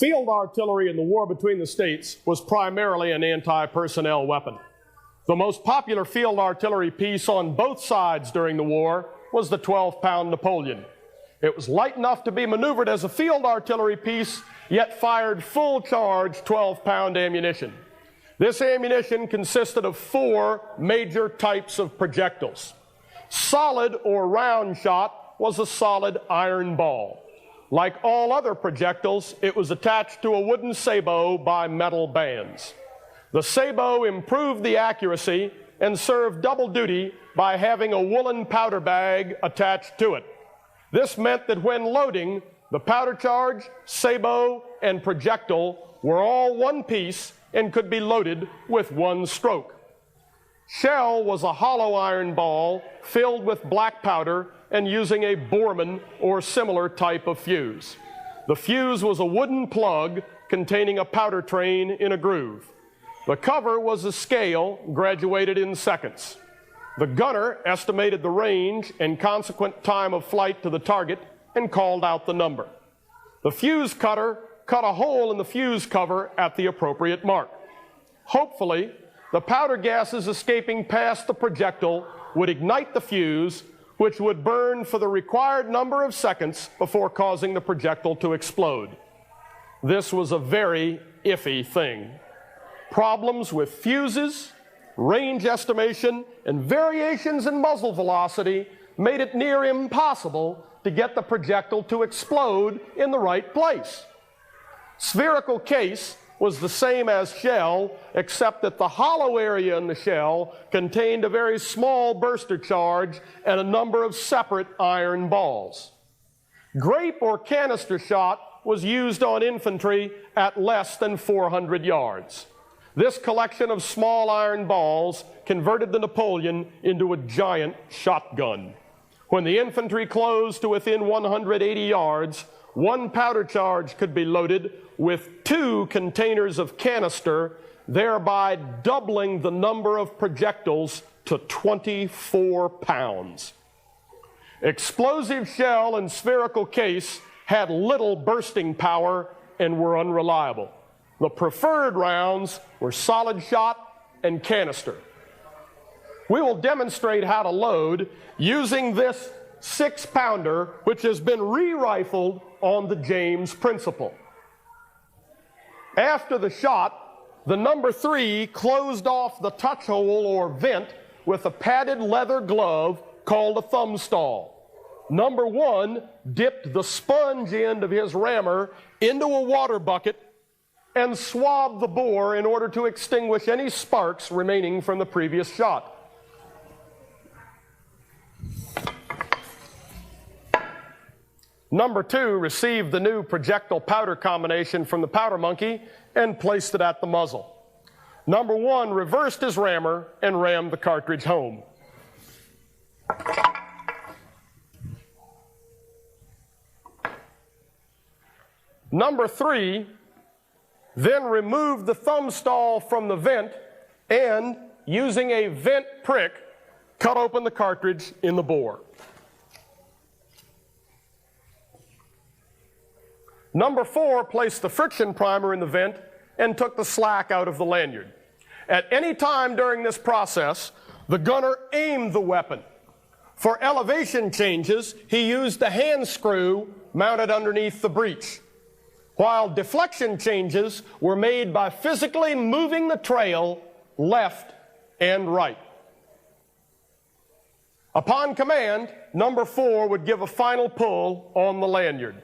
Field artillery in the war between the states was primarily an anti-personnel weapon. The most popular field artillery piece on both sides during the war was the 12-pound Napoleon. It was light enough to be maneuvered as a field artillery piece, yet fired full charge 12-pound ammunition. This ammunition consisted of 4 major types of projectiles. Solid or round shot was a solid iron ball. Like all other projectiles, it was attached to a wooden sabot by metal bands. The sabot improved the accuracy and served double duty by having a woolen powder bag attached to it. This meant that when loading, the powder charge, sabot, and projectile were all one piece and could be loaded with one stroke. Shell was a hollow iron ball filled with black powder and using a Borman or similar type of fuse. The fuse was a wooden plug containing a powder train in a groove. The cover was a scale graduated in seconds. The gunner estimated the range and consequent time of flight to the target and called out the number. The fuse cutter cut a hole in the fuse cover at the appropriate mark. Hopefully, the powder gases escaping past the projectile would ignite the fuse, which would burn for the required number of seconds before causing the projectile to explode. This was a very iffy thing. Problems with fuses, range estimation, and variations in muzzle velocity made it near impossible to get the projectile to explode in the right place. Spherical case was the same as shell, except that the hollow area in the shell contained a very small burster charge and a number of separate iron balls. Grape or canister shot was used on infantry at less than 400 yards. This collection of small iron balls converted the Napoleon into a giant shotgun. When the infantry closed to within 180 yards, one powder charge could be loaded with 2 containers of canister, thereby doubling the number of projectiles to 24 pounds. Explosive shell and spherical case had little bursting power and were unreliable. The preferred rounds were solid shot and canister. We will demonstrate how to load using this 6-pounder, which has been re-rifled on the James principle. After the shot, the number 3 closed off the touch hole or vent with a padded leather glove called a thumb stall. Number 1 dipped the sponge end of his rammer into a water bucket and swabbed the bore in order to extinguish any sparks remaining from the previous shot. Number 2 received the new projectile powder combination from the powder monkey and placed it at the muzzle. Number 1 reversed his rammer and rammed the cartridge home. Number 3 then removed the thumb stall from the vent and, using a vent prick, cut open the cartridge in the bore. Number 4 placed the friction primer in the vent and took the slack out of the lanyard. At any time during this process, the gunner aimed the weapon. For elevation changes, he used the hand screw mounted underneath the breech, while deflection changes were made by physically moving the trail left and right. Upon command, number 4 would give a final pull on the lanyard.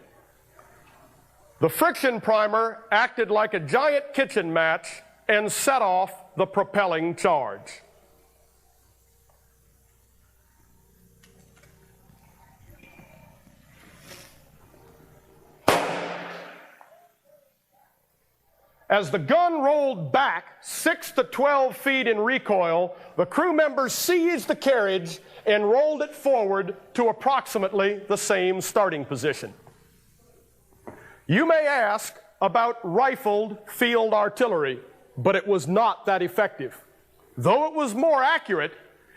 The friction primer acted like a giant kitchen match and set off the propelling charge. As the gun rolled back 6 to 12 feet in recoil, the crew members seized the carriage and rolled it forward to approximately the same starting position. You may ask about rifled field artillery, but it was not that effective. Though it was more accurate,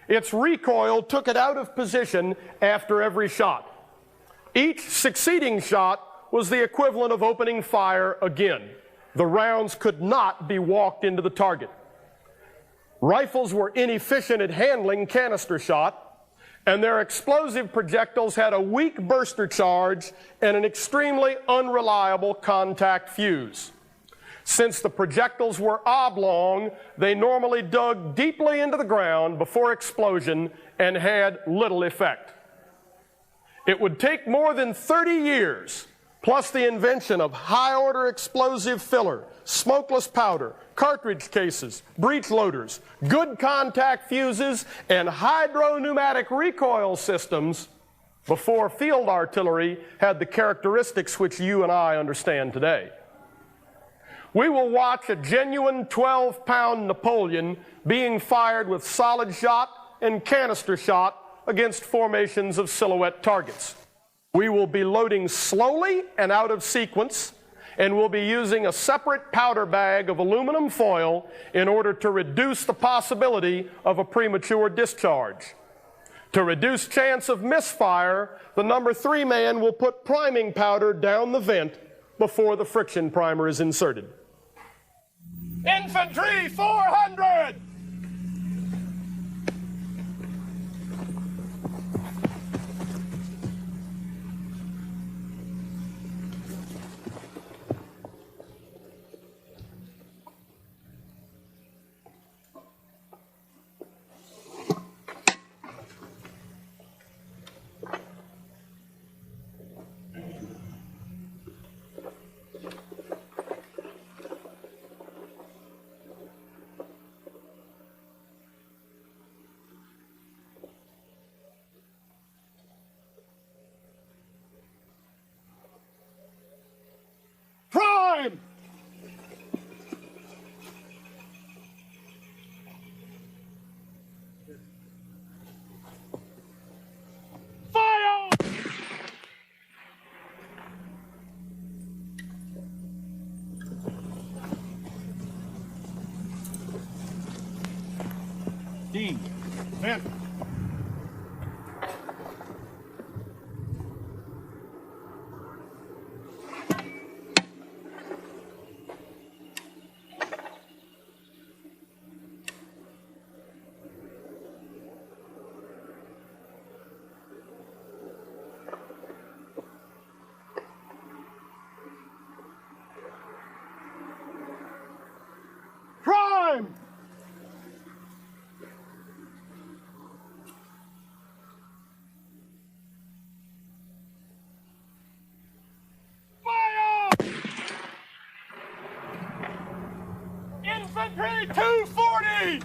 its recoil took it out of position after every shot. Each succeeding shot was the equivalent of opening fire again. The rounds could not be walked into the target. Rifles were inefficient at handling canister shot, and their explosive projectiles had a weak burster charge and an extremely unreliable contact fuse. Since the projectiles were oblong, they normally dug deeply into the ground before explosion and had little effect. It would take more than 30 years, plus the invention of high-order explosive filler, smokeless powder, cartridge cases, breech loaders, good contact fuses, and hydro-pneumatic recoil systems before field artillery had the characteristics which you and I understand today. We will watch a genuine 12-pound Napoleon being fired with solid shot and canister shot against formations of silhouette targets. We will be loading slowly and out of sequence, and we'll be using a separate powder bag of aluminum foil in order to reduce the possibility of a premature discharge. To reduce chance of misfire, the number 3 man will put priming powder down the vent before the friction primer is inserted. Infantry 400! Prime! Fire! Dean, vent. Prime! Fire! Infantry 240!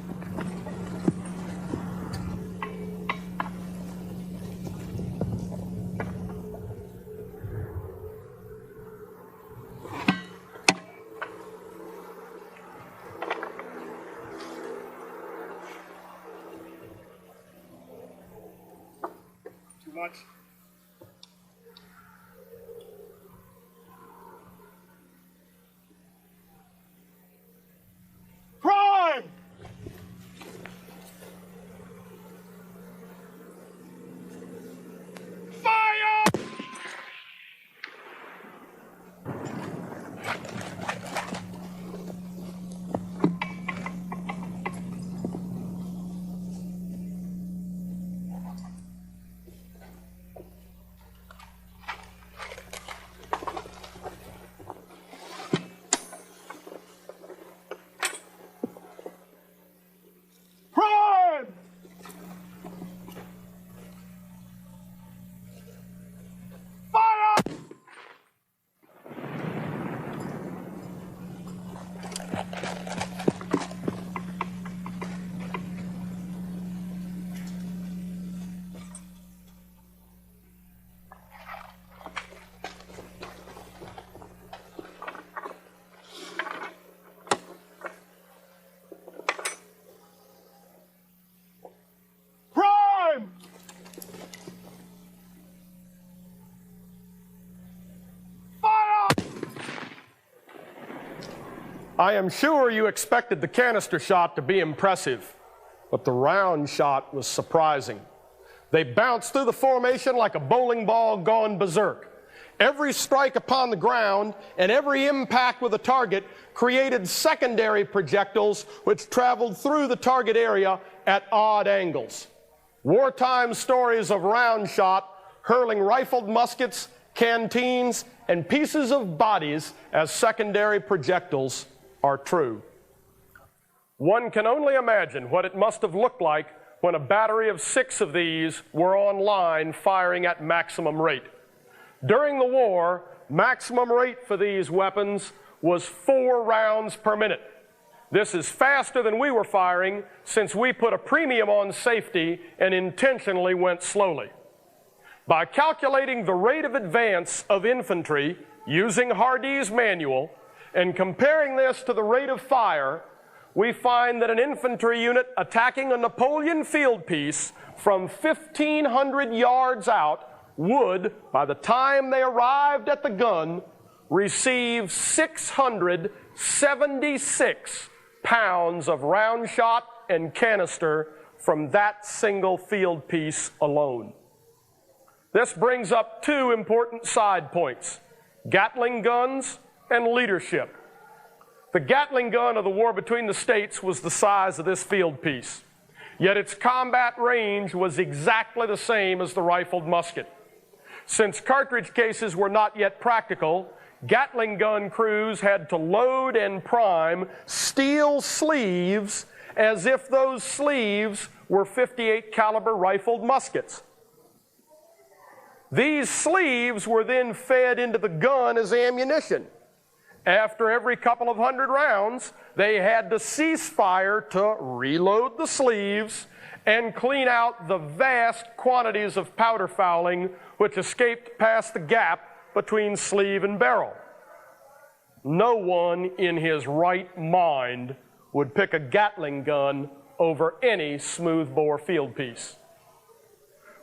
Too much. Prime! Fire! Prime! Fire! Prime! Fire! I am sure you expected the canister shot to be impressive, but the round shot was surprising. They bounced through the formation like a bowling ball gone berserk, Every strike upon the ground and every impact with a target created secondary projectiles which traveled through the target area at odd angles. Wartime stories of round shot hurling rifled muskets, canteens, and pieces of bodies as secondary projectiles are true. One can only imagine what it must have looked like when a battery of 6 of these were on line firing at maximum rate. During the war, maximum rate for these weapons was 4 rounds per minute. This is faster than we were firing, since we put a premium on safety and intentionally went slowly. By calculating the rate of advance of infantry using Hardee's manual and comparing this to the rate of fire, we find that an infantry unit attacking a Napoleon field piece from 1,500 yards out would, by the time they arrived at the gun, receive 676 pounds of round shot and canister from that single field piece alone. This brings up 2 important side points: Gatling guns and leadership. The Gatling gun of the war between the states was the size of this field piece, yet its combat range was exactly the same as the rifled musket. Since cartridge cases were not yet practical, Gatling gun crews had to load and prime steel sleeves as if those sleeves were .58 caliber rifled muskets. These sleeves were then fed into the gun as ammunition. After every couple of hundred rounds, they had to cease fire to reload the sleeves and clean out the vast quantities of powder fouling which escaped past the gap between sleeve and barrel. No one in his right mind would pick a Gatling gun over any smoothbore field piece.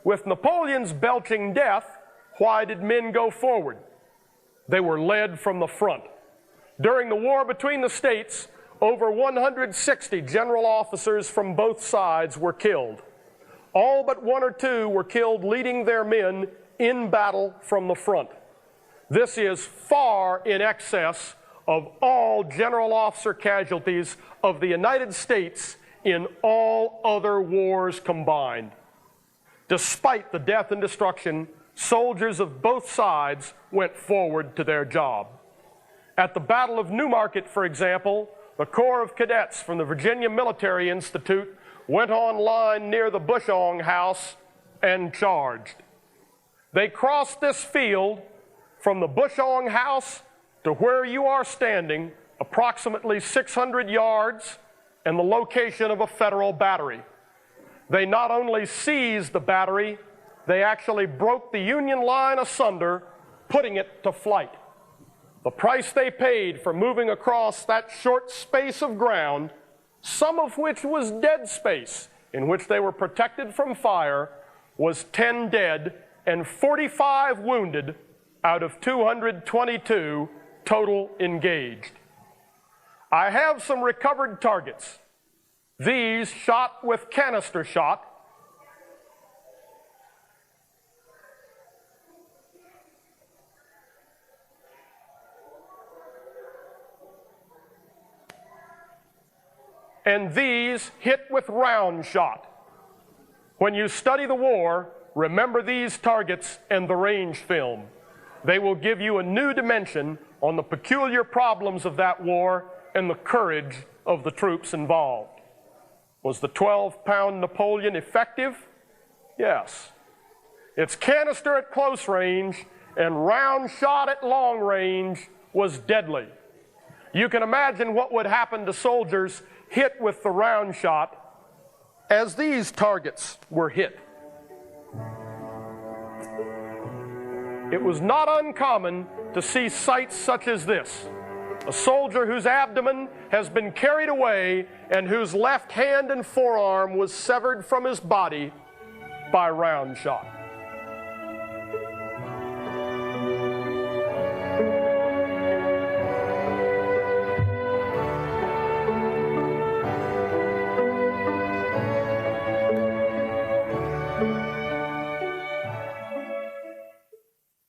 With Napoleon's belching death, why did men go forward? They were led from the front. During the war between the states, over 160 general officers from both sides were killed. All but 1 or 2 were killed leading their men in battle from the front. This is far in excess of all general officer casualties of the United States in all other wars combined. Despite the death and destruction, soldiers of both sides went forward to their job. At the Battle of Newmarket, for example, the Corps of Cadets from the Virginia Military Institute went on line near the Bushong House and charged. They crossed this field from the Bushong House to where you are standing, approximately 600 yards, and the location of a Federal battery. They not only seized the battery, they actually broke the Union line asunder, putting it to flight. The price they paid for moving across that short space of ground, some of which was dead space in which they were protected from fire, was 10 dead and 45 wounded out of 222 total engaged. I have some recovered targets. These shot with canister shot. And these hit with round shot. When you study the war, remember these targets and the range film. They will give you a new dimension on the peculiar problems of that war and the courage of the troops involved. Was the 12-pound Napoleon effective? Yes. Its canister at close range and round shot at long range was deadly. You can imagine what would happen to soldiers hit with the round shot as these targets were hit. It was not uncommon to see sights such as this: a soldier whose abdomen has been carried away and whose left hand and forearm was severed from his body by round shot.